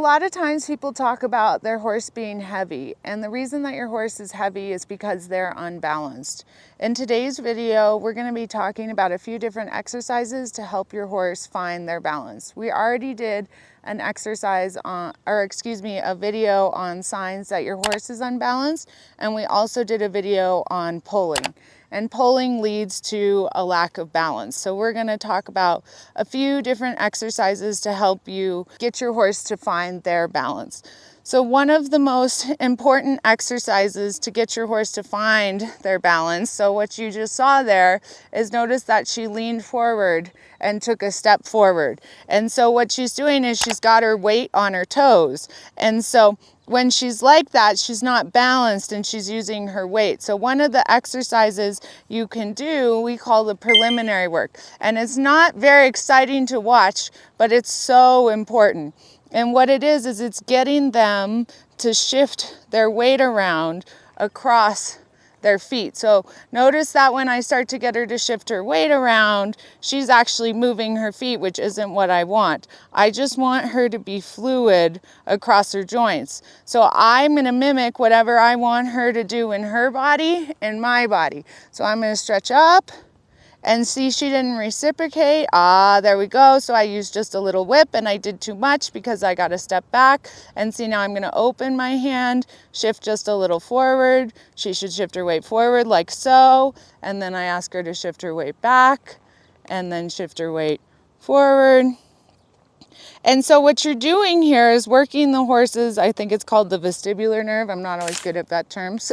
lot of times people talk about their horse being heavy, and the reason that your horse is heavy is because they're unbalanced. In today's video, we're going to be talking about a few different exercises to help your horse find their balance. We already did an exercise on, a video on signs that your horse is unbalanced, and we also did a video on pulling. And pulling leads to a lack of balance. So we're going to talk about a few different exercises to help you get your horse to find their balance. So one of the most important exercises to get your horse to find their balance, so what you just saw there is notice that she leaned forward and took a step forward. And so what she's doing is she's got her weight on her toes. And so when she's like that, she's not balanced and she's using her weight. So one of the exercises you can do, we call the preliminary work. And it's not very exciting to watch, but it's so important. And what it is it's getting them to shift their weight around across their feet. So notice that when I start to get her to shift her weight around, she's actually moving her feet, which isn't what I want. I just want her to be fluid across her joints. So I'm going to mimic whatever I want her to do in her body and my body. So I'm going to stretch up. And see, she didn't reciprocate. There we go. So I used just a little whip and I did too much because I got to step back. And see, now I'm going to open my hand, shift just a little forward. She should shift her weight forward like so. And then I ask her to shift her weight back and then shift her weight forward. And so what you're doing here is working the horses, I think it's called the vestibular nerve. I'm not always good at vet terms.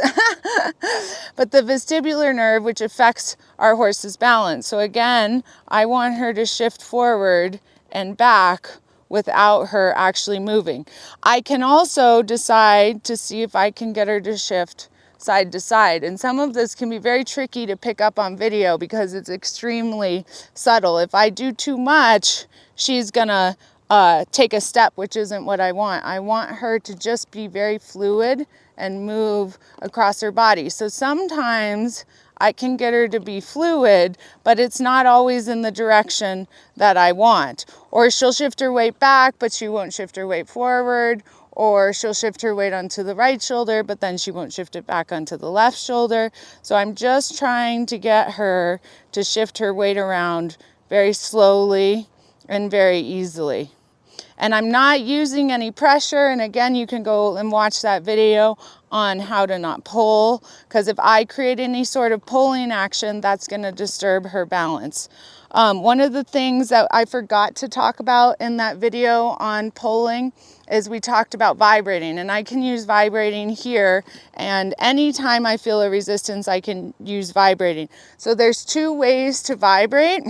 But the vestibular nerve, which affects our horse's balance. So again, I want her to shift forward and back without her actually moving. I can also decide to see if I can get her to shift side to side. And some of this can be very tricky to pick up on video because it's extremely subtle. If I do too much, she's gonna take a step, which isn't what I want. I want her to just be very fluid and move across her body. So sometimes I can get her to be fluid, but it's not always in the direction that I want. Or she'll shift her weight back, but she won't shift her weight forward. Or she'll shift her weight onto the right shoulder, but then she won't shift it back onto the left shoulder. So I'm just trying to get her to shift her weight around very slowly and very easily. And I'm not using any pressure. And again, you can go and watch that video on how to not pull, because if I create any sort of pulling action, that's going to disturb her balance. One of the things that I forgot to talk about in that video on pulling is we talked about vibrating, and I can use vibrating here, and anytime I feel a resistance, I can use vibrating. So there's two ways to vibrate.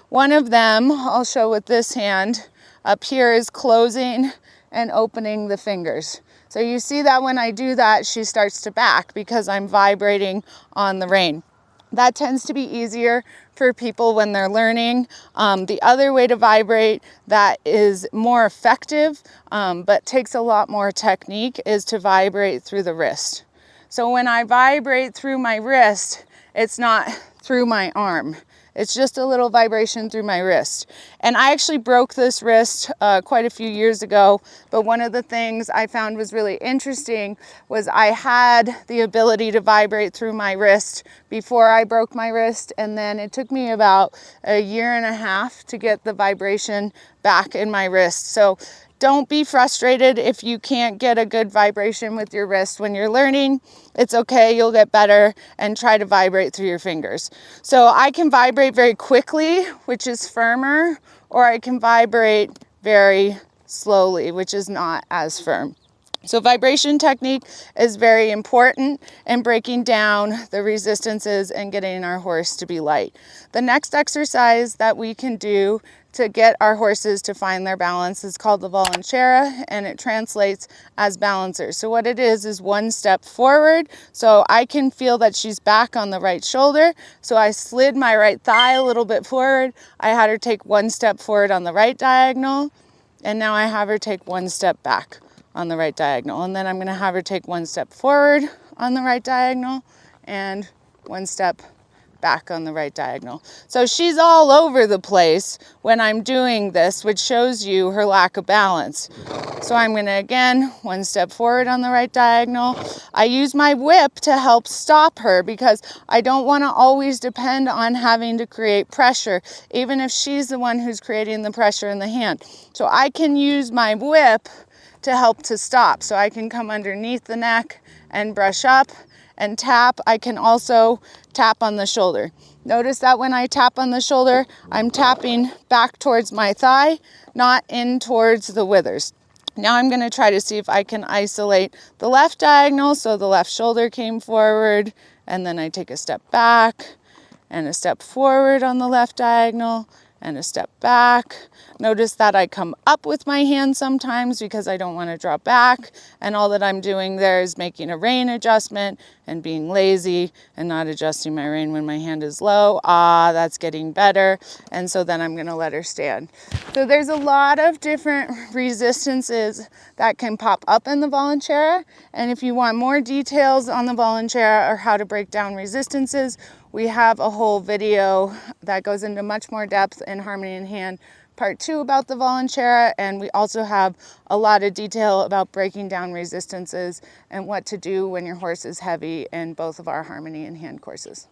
One of them, I'll show with this hand, up here is closing and opening the fingers. So you see that when I do that, she starts to back because I'm vibrating on the rein. That tends to be easier for people when they're learning. The other way to vibrate that is more effective, but takes a lot more technique, is to vibrate through the wrist. So when I vibrate through my wrist, it's not through my arm. It's just a little vibration through my wrist. And I actually broke this wrist quite a few years ago, but one of the things I found was really interesting was I had the ability to vibrate through my wrist before I broke my wrist, and then it took me about a year and a half to get the vibration back in my wrist. So don't be frustrated if you can't get a good vibration with your wrist when you're learning. It's okay, you'll get better, and try to vibrate through your fingers. So I can vibrate very quickly, which is firmer, or I can vibrate very slowly, which is not as firm. So vibration technique is very important in breaking down the resistances and getting our horse to be light. The next exercise that we can do to get our horses to find their balance is called the Volontiera, and it translates as balancer. So what it is one step forward. So I can feel that she's back on the right shoulder. So I slid my right thigh a little bit forward. I had her take one step forward on the right diagonal, and now I have her take one step back on the right diagonal. And then I'm going to have her take one step forward on the right diagonal and one step back on the right diagonal. So she's all over the place when I'm doing this, which shows you her lack of balance. So I'm going to, again, 1 step forward on the right diagonal. I use my whip to help stop her because I don't want to always depend on having to create pressure, even if she's the one who's creating the pressure in the hand. So I can use my whip to help to stop. So I can come underneath the neck and brush up and tap. I can also tap on the shoulder. Notice that when I tap on the shoulder, I'm tapping back towards my thigh, not in towards the withers. Now I'm going to try to see if I can isolate the left diagonal. So the left shoulder came forward, and then I take a step back and a step forward on the left diagonal and a step back. Notice that I come up with my hand sometimes because I don't want to drop back, and all that I'm doing there is making a rein adjustment and being lazy and not adjusting my rein when my hand is low. That's getting better. And so then I'm going to let her stand. So there's a lot of different resistances that can pop up in the Volontiera, and if you want more details on the Volontiera or how to break down resistances, we have a whole video that goes into much more depth in Harmony in Hand Part 2 about the Volontiera, and we also have a lot of detail about breaking down resistances and what to do when your horse is heavy in both of our Harmony in Hand courses.